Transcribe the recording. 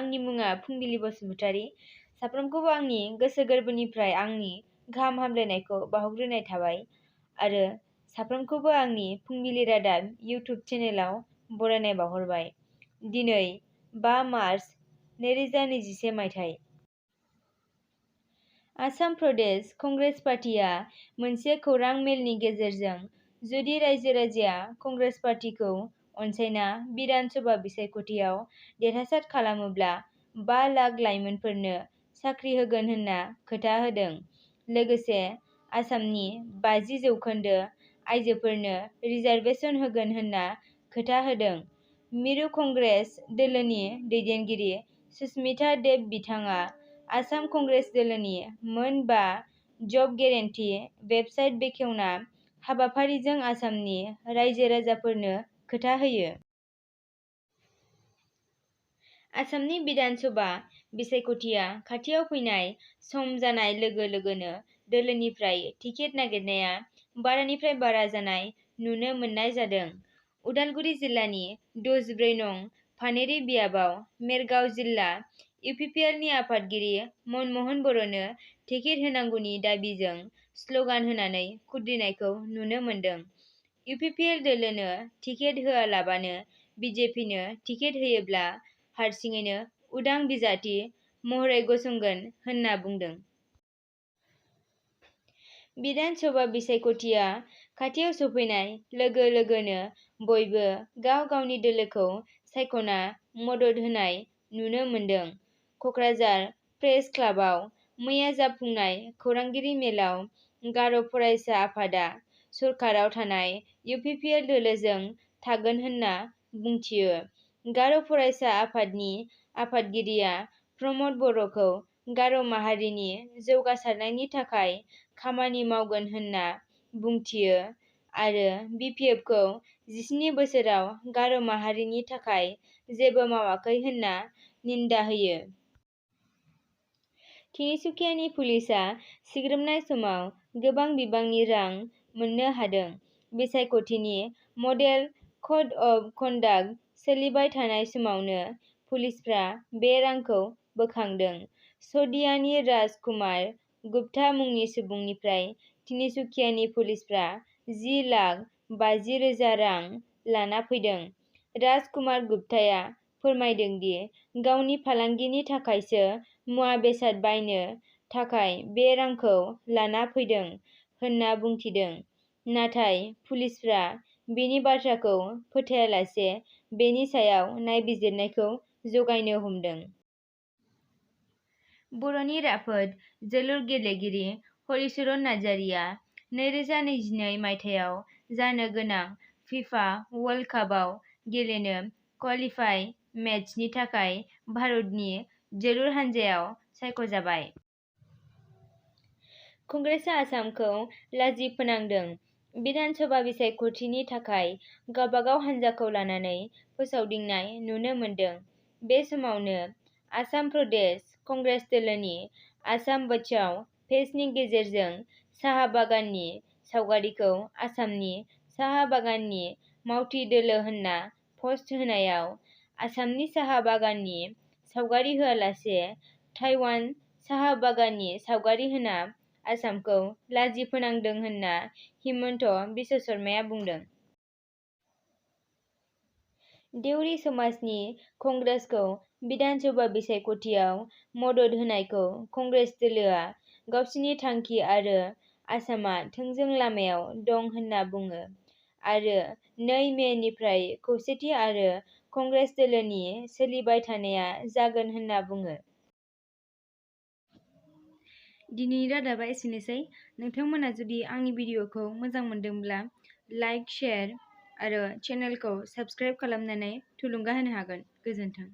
आंनि मुङा फुंबिलि बसुमतारी। साफ्रोमखौबो आंनि गोसो गोरबोनिफ्राय आंनि गाहाम हामलायनायखौ बावहरग्रोनाय थाबाय आरो साफ्रोमखौबो आंनि फुंबिलि रादाब इउटुब चेनेलाव बरायनाय बावहरबाय। दिनै 5 मार्च 2021 मायथाइ। आसाम प्रदेश कंग्रेस पार्टीआ मोनसे खौरां मेलनि गेजेरजों जुदि रायजो-राजाया कंग्रेस पार्टीखौ अनसायना बिधान सभा बिसायख'थियाव देरहासार खालामोब्ला 5 लाख लाइमोनफोरनो साख्रि होगोन होनना खोथा होदों। लोगोसे आसामनि 50% आइजोफोरनो रिजार्भेसन होगोन होनना खोथा होदों। मिरु कंग्रेस दोलोनि दैदेनगिरि सुस्मिता देब बिथाङा आसाम कंग्रेस दोलोनि मोन 5 जब गेरेन्टि वेबसाइट बेखेवना हाबाफारिजों आसामनि रायजो-राजाफोरनो खोथा होयो। आसामनि बिधान सभा बिसायख'थिया खाथियाव फैनाय सम जानाय लोगो लोगोनो दोलोनिफ्राय टिकेट नागिरनाया बारानिफ्राय बारा जानाय नुनो मोननाय जादों। उदालगुरि जिल्लानि 64 नं फानेरि बियाबाव मेरगाव जिल्ला इउपिपिएलनि आफादगिरि मनमोहन बर'नो टिकेट होनांगौनि दाबिजों स्लगान होनानै खुद्रिनायखौ नुनो मोन्दों। इउपिपिएल दोलोनो टिकेट होआलाबानो बिजेपिनो टिकेट होयोब्ला हारसिङैनो उदां बिजाथि महरै गसंगोन होनना बुंदों। बिधान सभा बिसायख'थिया खाथियाव सफैनाय लोगो लोगोनो बयबो गाव गावनि दोलोखौ सायख'ना मदद होनाय नुनो मोन्दों। कक्राझार प्रेस क्लाबआव मैया जाफुंनाय खौरांगिरि मेलाव गार' फरायसा आफादा सरकाराव थानाय इउपिपिएल दोलोजों थागोन होनना बुंथियो। गार' फरायसा आफादनि आफादगिरिया प्रमद बर'खौ गार' माहारिनि जौगासारनायनि थाखाय खामानि मावगोन होनना बुंथियो आरो बिपिएफखौ 17 बोसोराव गार' माहारिनि थाखाय जेबो मावाखै होनना निन्दा होयो। तिनिसुकियानि पुलिसआ सिग्रोमनाय समाव गोबां बिबांनि रां मोननो हादों। बिसायख'थिनि मडेल कड अफ कन्डाक्ट सोलिबाय थानाय समावनो पुलिसफ्रा बे रांखौ बोखांदों। सदियानि राज कुमार गुप्ता मुंनि सुबुंनिफ्राय तिनिसुकियानि पुलिसफ्रा 10,50,000 रां लाना फैदों। राज कुमार गुप्ताया फोरमायदों दि गावनि फालांगिनि थाखायसो मुवा बेसाद बायनो थाखाय बे रांखौ लाना फैदों होनना बुंथिदों। नाथाय पुलिसफ्रा बेनि बाथ्राखौ फोथायालासे बेनि सायाव नायबिजिरनायखौ जगायनो हमदों। बर'नि राफोद जोलुर गेलेगिरि हलिचरन नार्जारिया 2022 मायथाइयाव जानो गोनां फिफा वर्ल्ड कापआव गेलेनो क्वालिफाइ मेचनि थाखाय भारतनि जोलुर हानजायाव सायख'जाबाय। कंग्रेसआ आसामखौ लाजि फोनांदों। बिधान सभा बिसायख'थिनि थाखाय गावबागाव हानजाखौ लानानै फोसावदिंनाय नुनो मोन्दों। बे समावनो आसाम प्रदेश कंग्रेस दोलोनि आसाम बचाव पेजनि गेजेरजों साहा बागाननि सावगारिखौ आसामनि साहा बागाननि मावथि दोलो होनना पस्ट होनायाव आसामनि साहा बागाननि सावगारि होआलासे ताइवान साहा बागाननि सावगारि होना आसामखौ लाजि फोनांदों होनना हिमन्त बिश्व शर्माया बुंदों। देउरि समाजनि कंग्रेसखौ बिधान सभा बिसायख'थियाव मदद होनायखौ कंग्रेस दोलोआ गावसिनि थांखि आरो आसामा थोंजों लामायाव दं होनना बुङो आरो 2 मेनिफ्राय खौसेथि आरो कंग्रेस दोलोनि सोलिबाय थानाया जागोन होनना बुङो। दिनैनि रादाबा एसेनोसै। नोंथांमोना जुदि आंनि भिडिअखौ मोजां मोनदोंब्ला लाइक, शेयार आरो चेनेलखौ साबस्क्राइब खालामनानै थुलुंगा होनो हागोन। गोजोन्थों।